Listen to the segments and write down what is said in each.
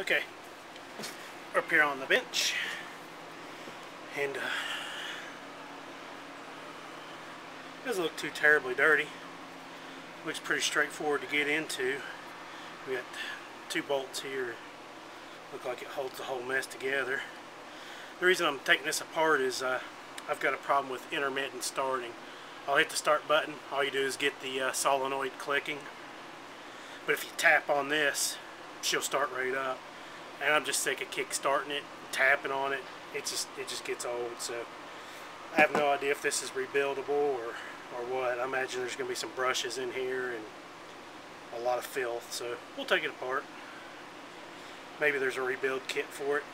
Okay, we're up here on the bench, and it doesn't look too terribly dirty. Looks pretty straightforward to get into. We got 2 bolts here. Look like it holds the whole mess together. The reason I'm taking this apart is I've got a problem with intermittent starting. I'll hit the start button. All you do is get the solenoid clicking. But if you tap on this, she'll start right up. And I'm just sick of kick starting it, tapping on it. It just gets old. So I have no idea if this is rebuildable or what. I imagine there's going to be some brushes in here and a lot of filth. So we'll take it apart. Maybe there's a rebuild kit for it.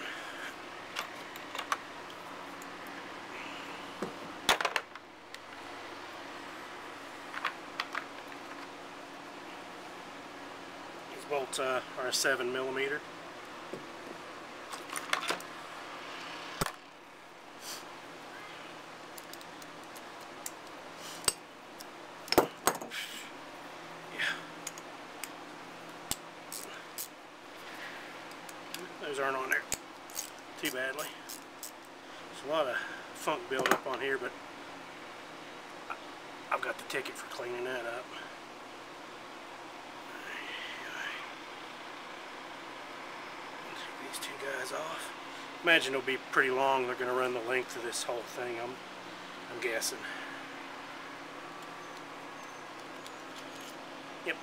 These bolts are a 7mm. Those aren't on there too badly. There's a lot of funk buildup on here, but I've got the ticket for cleaning that up. Take these 2 guys off. Imagine it'll be pretty long. They're going to run the length of this whole thing, I'm guessing. Yep.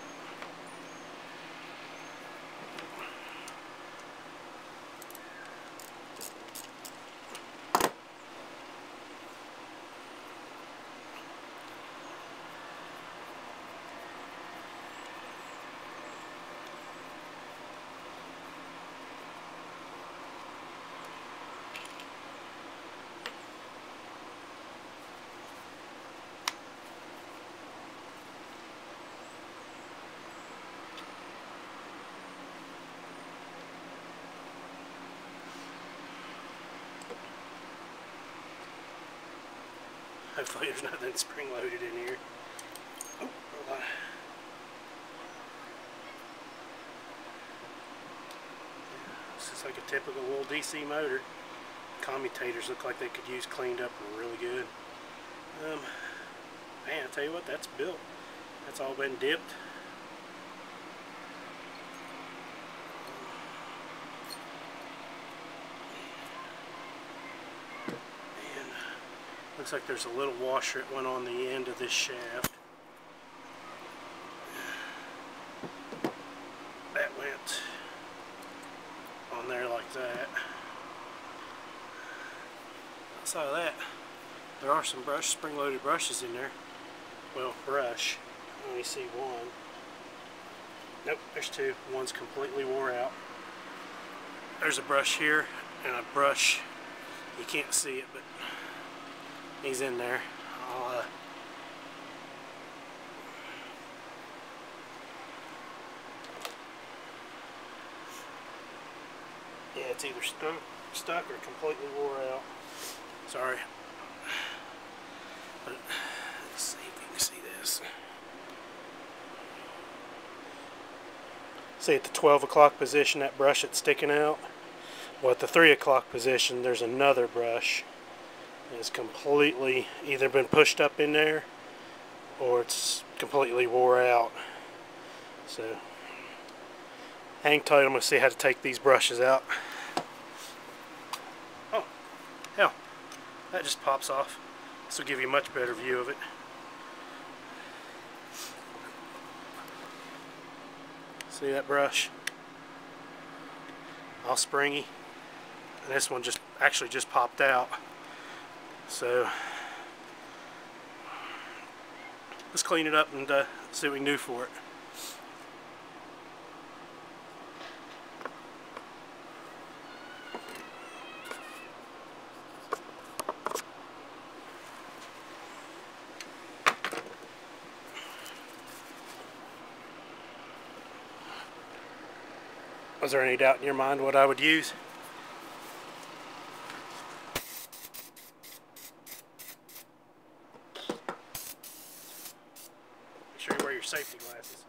Hopefully there's nothing spring-loaded in here. Oh, hold on. This is like a typical little DC motor. Commutators look like they could use cleaned up really good. Man, I tell you what, that's built. That's all been dipped. Looks like there's a little washer that went on the end of this shaft. That went on there like that. Outside of that, there are some spring-loaded brushes in there. Well, brush. I only see one. Nope, there's 2. One's completely wore out. There's a brush here and a brush. You can't see it, but he's in there. Yeah, it's either stuck or completely wore out. Sorry. But let's see if you can see this. See at the 12 o'clock position, that brush that's sticking out? Well, at the 3 o'clock position, there's another brush. It's completely either been pushed up in there or it's completely wore out. So hang tight, I'm going to see how to take these brushes out. Oh, hell, that just pops off. This will give you a much better view of it. See that brush? All springy. And this one actually just popped out. So let's clean it up and see what we can do for it. Was there any doubt in your mind what I would use? Make sure you wear your safety glasses.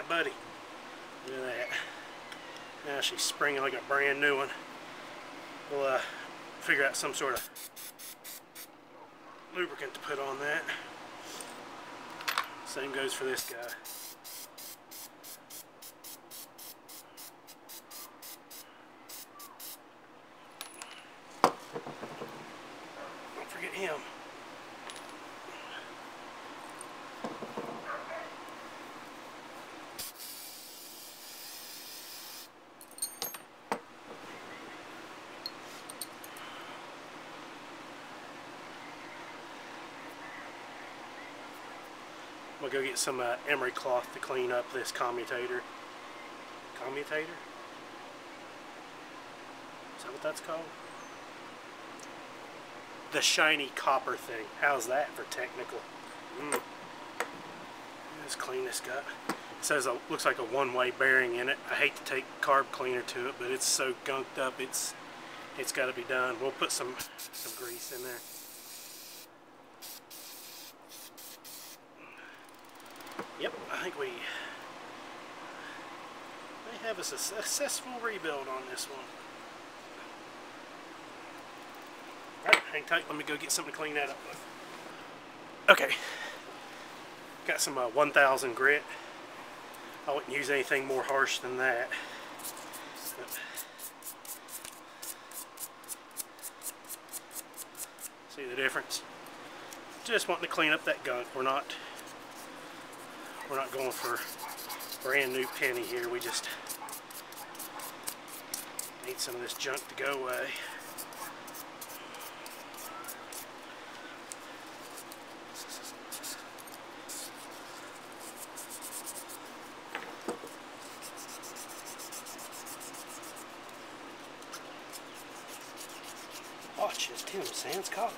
that, buddy? Look at that. Now she's springing like a brand new one. We'll figure out some sort of lubricant to put on that. Same goes for this guy. Don't forget him. We'll go get some emery cloth to clean up this commutator. Commutator? Is that what that's called? The shiny copper thing. How's that for technical? Let's clean this guy. It says it looks like a one-way bearing in it. I hate to take carb cleaner to it, but it's so gunked up. It's got to be done. We'll put some grease in there. Yep, I think we may have a successful rebuild on this one. Alright, hang tight. Let me go get something to clean that up with. Okay. Got some 1000 grit. I wouldn't use anything more harsh than that. But see the difference? Just wanting to clean up that gunk. We're not going for brand new penny here. We just need some of this junk to go away. Watch as Tim sands copper.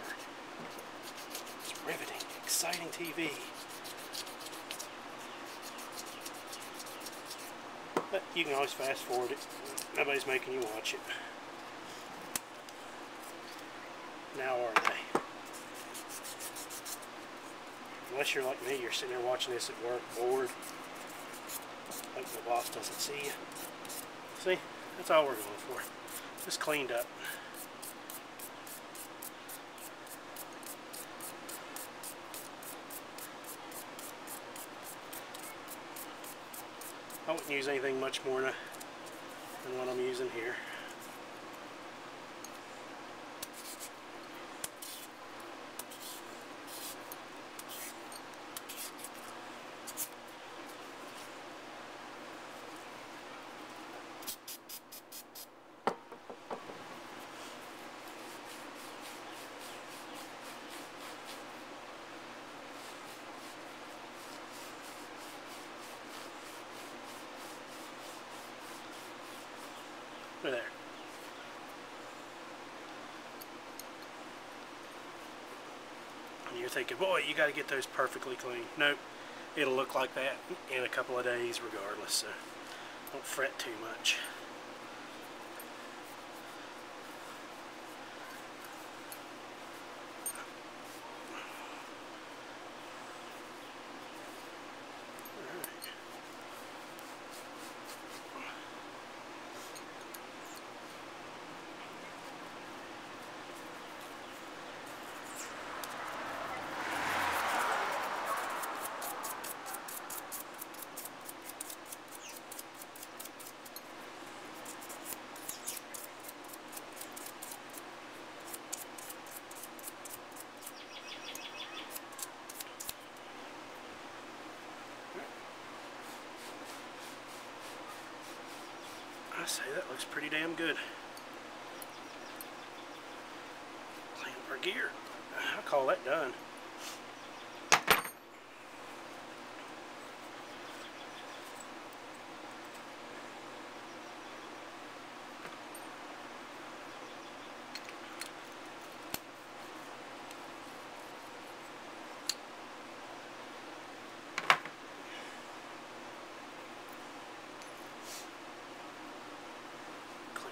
It's riveting, exciting TV. But you can always fast forward it. Nobody's making you watch it. Now are they? Unless you're like me, you're sitting there watching this at work, bored. Hope the boss doesn't see you. See? That's all we're going for. Just cleaned up. I wouldn't use anything much more than what I'm using here. Look there. And you're thinking, boy, you got to get those perfectly clean. Nope, it'll look like that in a couple of days regardless, so don't fret too much. I say that looks pretty damn good. Clean up our gear. I'll call that done.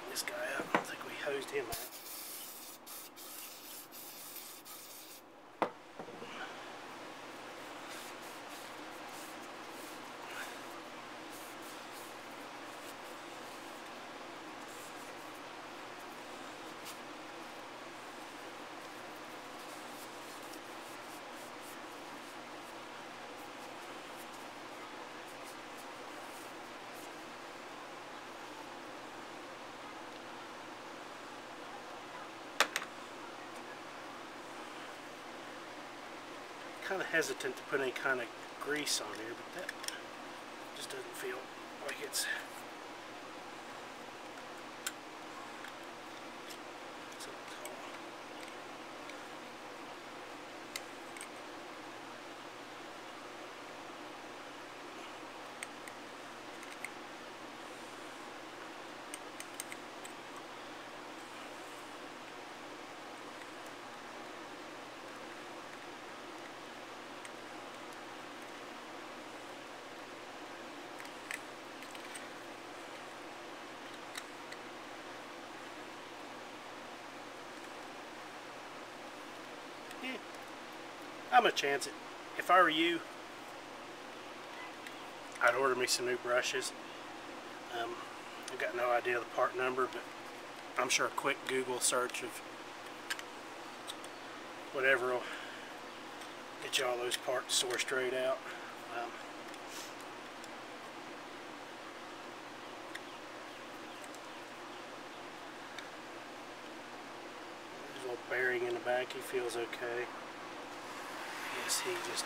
This guy up. I think we hosed him out. hesitant to put any kind of grease on here, but that just doesn't feel like it's I'm gonna chance it. If I were you, I'd order me some new brushes. I've got no idea the part number, but I'm sure a quick Google search of whatever will get you all those parts sore straight out. There's a little bearing in the back. He feels okay. Yes, he just...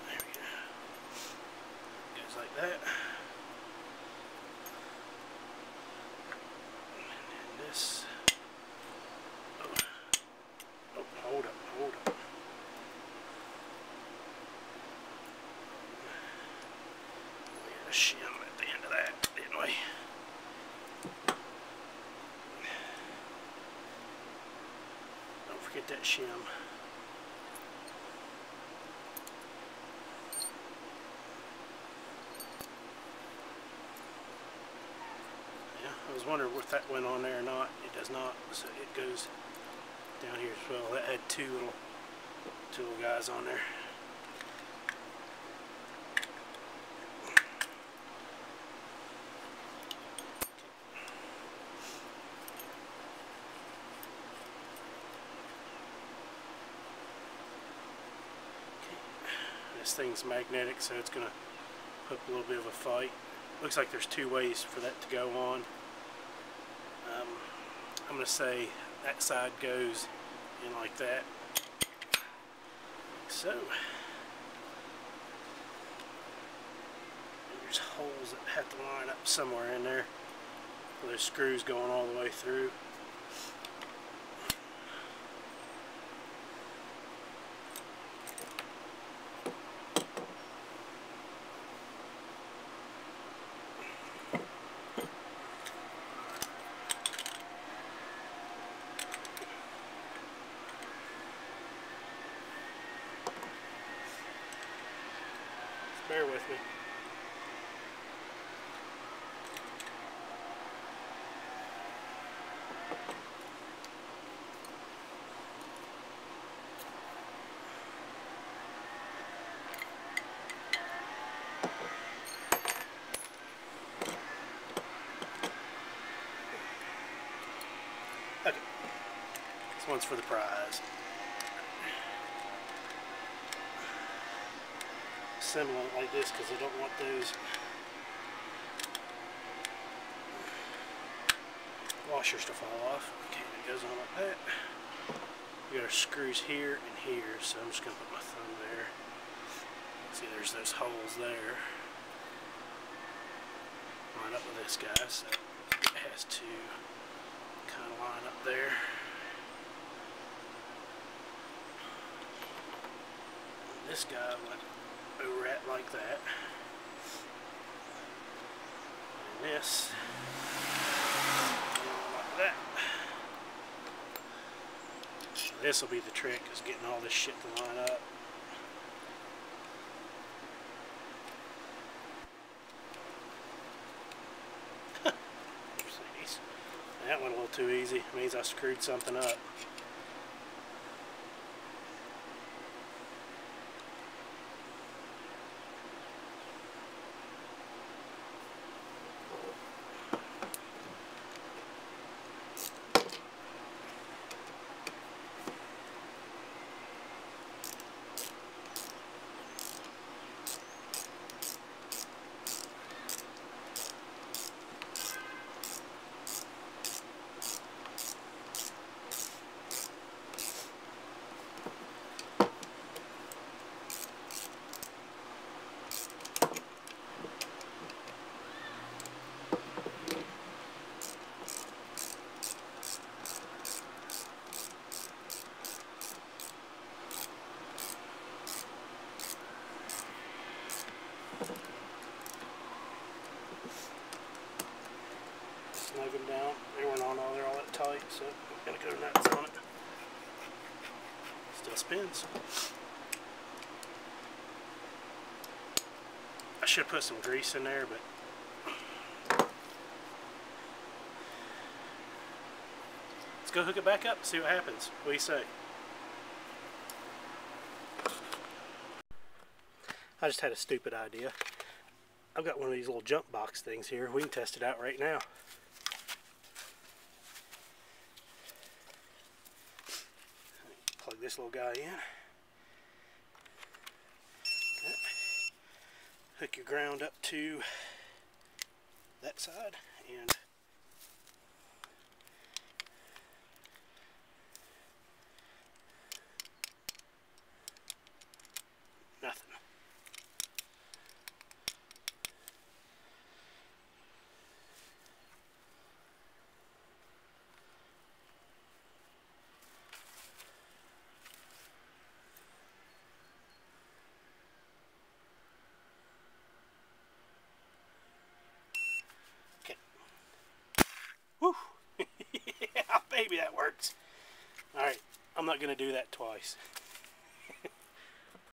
There we go. Goes like that. And then this... Oh, hold up, hold up. Shim at the end of that, didn't we? Don't forget that shim. Yeah, I was wondering if that went on there or not. It does not, so it goes down here as well. That had two little guys on there. This thing's magnetic, so it's going to put up a little bit of a fight. Looks like there's two ways for that to go on. I'm going to say that side goes in like that. Like so. And there's holes that have to line up somewhere in there. There's screws going all the way through. Bear with me. Okay. This one's for the prize. Assemble it like this because I don't want those washers to fall off. Okay, it goes on like that. We got our screws here and here, so I'm just going to put my thumb there. See, there's those holes there. Line up with this guy, so it has to kind of line up there. And this guy went over at like that, and this like that. This will be the trick, is getting all this shit to line up. That went a little too easy. It means I screwed something up. snug them down. They weren't on all there all that tight, so I'm gonna go nuts on it. Still spins. I should have put some grease in there, but let's go hook it back up and see what happens. What do you say? I just had a stupid idea. I've got one of these little jump box things here. We can test it out right now. Plug this little guy in. Hook your ground up to that side and nothing. Woo! Yeah, baby, that works. Alright, I'm not going to do that twice.